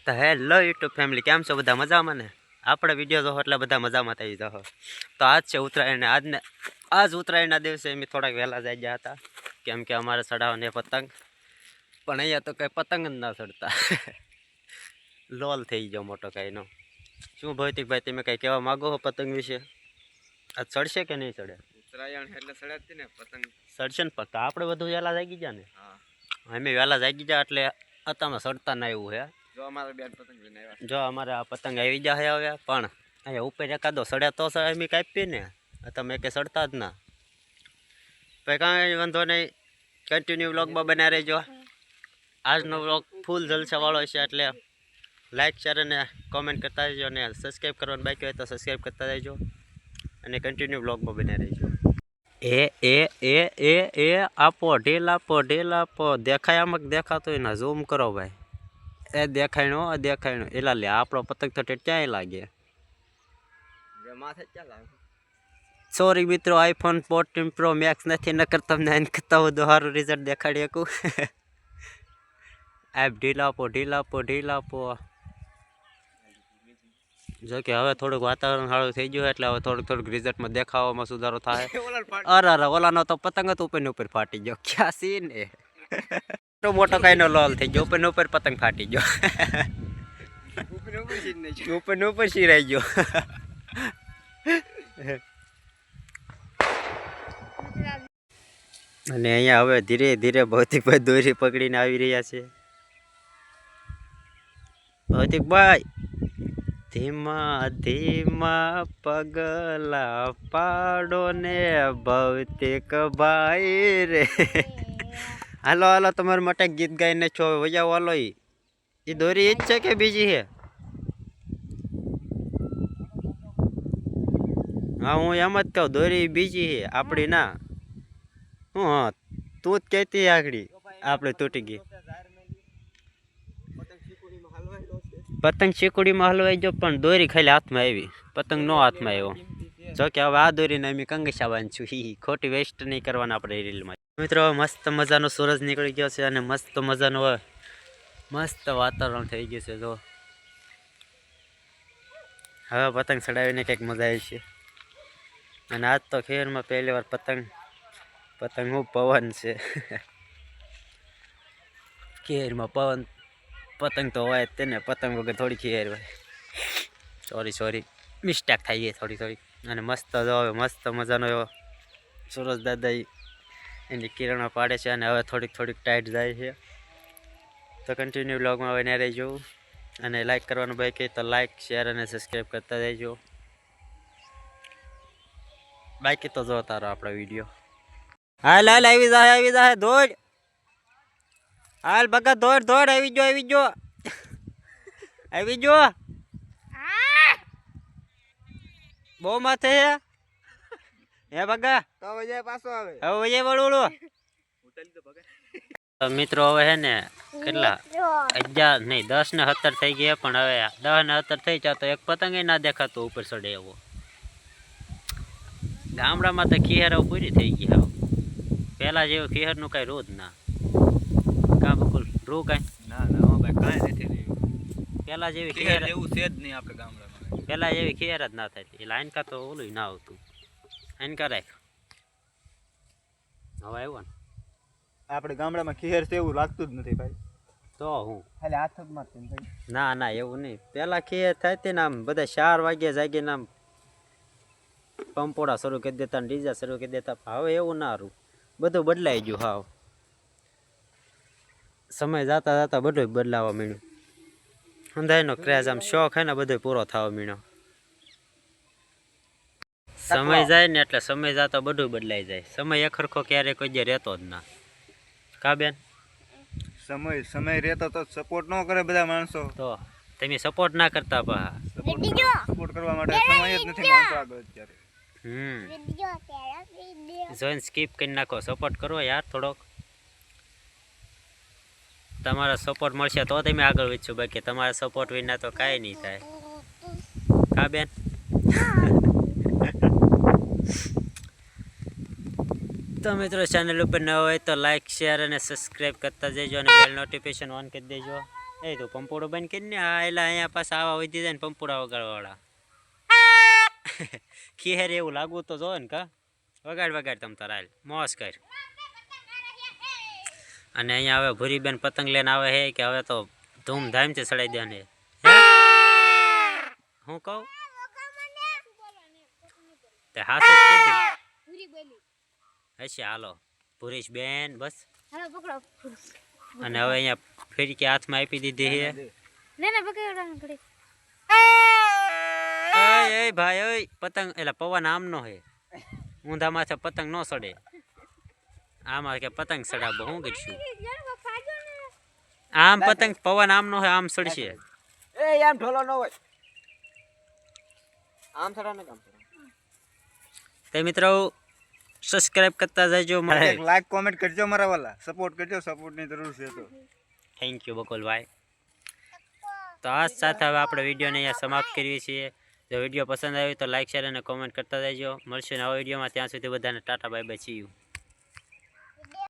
તો hello YouTube family, કેમ છો બધા? મજામાં ને? આપણે વિડીયો જોવો એટલે બધા મજામાં થઈ જાઓ. તો આજ છે ઉત્તરાયણ, આજ ઉત્તરાયણના દિવસે અમે થોડાક વહેલા જઈ ગયા હતા, કેમ કે અમારે ચડાવવાની પતંગ, પણ અહીંયા તો કંઈ પતંગ જ ના ચડતા. લોલ થઈ ગયો મોટો કાંઈનો. શું ભૌતિકભાઈ, તમે કંઈ કહેવા માગો છો પતંગ વિશે? આ ચડશે કે નહીં ચડે? ઉત્તરાયણ એટલે ચડે ને પતંગ ચડશે ને, પણ આપણે બધું વહેલા જાગી ગયા ને. હા, અમે વહેલા જાગી ગયા એટલે અત્યારમાં ચડતા ના એવું હે. જો અમારે બે પતંગ લઈને આવ્યા. જો અમારે આ પતંગ આવી જાય હવે, પણ અહીંયા ઉપર એકાદો સડ્યા તો અમે કાપીએ ને, તમે કે સડતા જ ના. પછી કાંઈ વાંધો નહીં, કન્ટિન્યુ વ્લોગમાં બના રહેજો. આજનો વ્લોગ ફૂલ જલસાવાળો છે, એટલે લાઈક શેર અને કોમેન્ટ કરતા રહેજો, અને સબસ્ક્રાઈબ કરવાનું બાકી હોય તો સબસ્ક્રાઈબ કરતા રહેજો, અને કન્ટિન્યુ વ્લોગમાં બના રહેજો. એ આપો ઢીલ આપો. દેખાય આમાં દેખાતો હોય ને, ઝૂમ કરો ભાઈ. એ દેખાયનો એલા લે, આપણો પતંગ તો ક્યાંય લાગે. માથે ચાલ આવે. સોરી મિત્રો, આઈફોન 14 પ્રો મેક્સ નથી, નકર તમને આને કરતા વધુ સારું રિઝલ્ટ દેખાડી શકું. એપ ઢીલ આપો. જો કે હવે થોડુંક વાતાવરણ સારું થઈ ગયું, એટલે હવે થોડુંક રિઝલ્ટમાં દેખાવામાં સુધારો થાય. અરે ઓલાનો તો પતંગ જ ઉપર ફાટી ગયો. ક્યાં સીન એ મોટો કાઈનો લોલ થઈ ગયો, ઉપર પતંગ ફાટી ગયો. ઉપર શીરાઈ ગયો. અને અહીંયા હવે ધીરે ધીરે ભૌતિકભાઈ દોરી પકડીને આવી રહ્યા છે. ભૌતિકભાઈ ધીમા પગલા પાડો ને ભૌતિકભાઈ રે. હાલો તમારા માટે ગીત ગાઈને છો વજાવો. હાલો, એ દોરી એ જ છે કે બીજી છે? હા, હું એમ જ કહું, દોરી બીજી છે, આપણી ના. હું હા, તું જ કહેતી આગળ આપણે તૂટી ગઈ. પતંગ શીકુડીમાં હલવાઈ ગયો, પણ દોરી ખાલી હાથમાં આવી, પતંગ નો હાથમાં આવ્યો. જો કે હવે આ દોરીને અમે કંગીસા બાંધશું. ખોટી વેસ્ટ નહીં કરવાના આપણે રીલમાં. મિત્રો, મસ્ત મજાનો સૂરજ નીકળી ગયો છે, અને મસ્ત વાતાવરણ થઈ ગયું છે. જો હવે પતંગ ચડાવીને કંઈક મજા આવી છે. અને આજ તો ખેરમાં પહેલી વાર પતંગ હું પવન છે. ખેરમાં પતંગ તો હોય જ તેને, પતંગ વગર થોડી ખેર હોય. સોરી મિસ્ટેક થઈ ગઈ થોડી. અને મસ્ત જો હવે મસ્ત મજાનો એવો સૂરજ દાદા એની કિરણો પાડે છે, અને હવે થોડીક ટાઈટ જાય છે. તો કન્ટિન્યુ વ્લોગમાં બને રહેજો, અને લાઈક કરવાનું બાકી તો લાઈક શેર અને સબસ્ક્રાઈબ કરતા રહેજો. બાકી તો જોતા રહો આપણો વિડીયો. હાલ આવી જાય દોડ. હાલ બગા દોડ આવી જો. બહુ માથે હે બગા. તો વજે પાછો આવે. હવે વજે વળું. મિત્રો હવે હે ને કેટલા 11 નહીં 10 ને 17 થઈ ગયા, પણ હવે 10 ને 17 થઈ જાય તો એક પતંગ ના દેખાતો ઉપર ચડે એવો. ગામડામાં તો ખીહેર પૂરી થઈ ગઈ. હવે પેલા જેવું ખીહેરનું કઈ રોજ ના કા બકુલ રૂ કઈ ના ભાઈ કાંઈ નથી રહ્યું. પેલા જેવી ખીહેર એવું છે જ નહીં આપણે ગામડામાં. પેલા જેવી ખીહેર જ ના થતી. લાઈન કા તો ઓલું ના આવતું. આઈન કા રાખ હવે આવ્યો ને. આપણે ગામડામાં ખીહેર છે એવું લાગતું જ નથી ભાઈ. તો હું ખાલી હાથ જ મારતું ભાઈ. ના એવું નહીં. પેલા ખીહેર થતી ને આમ બધા 4 વાગ્યા જાગીને આમ પંપોડા શરૂ કરી દેતા, ડીજા શરૂ કરી દેતા. હવે એવું ના રહ્યું, બધું બદલાઈ ગયું. હાવ સમય જાતા બધું બદલાવા માંડ્યું. અંધાઈનો ક્રેઝ આમ શોખ હે ને બધું પૂરો થવા માંડ્યો. સમય જાય ને એટલે સમય જાતા બધું બદલાઈ જાય. સમય એકરખો ક્યારે કોઈ જે રહેતો જ ના. કા બેન? સમય રહેતો તો સપોર્ટ ન કરે બધા માણસો. તો તમે સપોર્ટ ના કરતા પા. સપોર્ટ કરવા માટે સમય જ નથી માણસો આગળ અત્યારે. જોઈન સ્કીપ કરી નાખો. સપોર્ટ કરો યાર થોડોક. તમારો સપોર્ટ મળશે તો તમે આગળ વધશો, બાકી તમારા સપોર્ટ વિના તો કાંઈ નહીં થાય. કા બેન? તો મિત્રો, ચેનલ ઉપર ન હોય તો લાઈક શેર અને સબસ્ક્રાઈબ કરતા જજો, અને બેલ નોટિફિકેશન ઓન કરી દેજો. એ તો પંપોડો બંધ કરીને આ એલા અહીંયા પાછા આવા વધી જાય ને પંપોડા વગાડવાવાળા ખેર એવું લાગવું તો જો ને કા વગાડ તમ તાર હાલ મોસ કર. અને અહીંયા હવે ભૂરીબેન પતંગ લઈને આવે છે કે હવે તો ધૂમધામથી ચડાઈ દે ને હું કહું તે હા તો કીધું હશે હાલો ભૂરીશ બેન બસ. અને હવે અહીંયા ફિરકી હાથમાં આપી દીધી છે. એ ભાઈ ઓય પતંગ એટલે પવન આમ નો હે ઊંધા માથે પતંગ નો સડે આમાં કે પતંગ સડાવો હું કરશું આમ પતંગ પવન આમ નો હે આમ સડશે એ આમ ઢોલો ન હોય આમ સડા ને કામ તે મિત્રો સબસ્ક્રાઇબ કરતા જજો મારે લાઈક કોમેન્ટ કરજો મારા વાલા, સપોર્ટ કરજો, સપોર્ટની જરૂર છે તો. Thank you Bakulbhai. તો આ સાથે હવે આપણે વિડીયોને અહીંયા સમાપ્ત કરીએ છીએ. જો વિડીયો પસંદ આવ્યો તો લાઈક શેર અને કોમેન્ટ કરતા જજો. મળશે નવા વિડીયોમાં, ત્યાં સુધી બધાને Tata bye bye see you.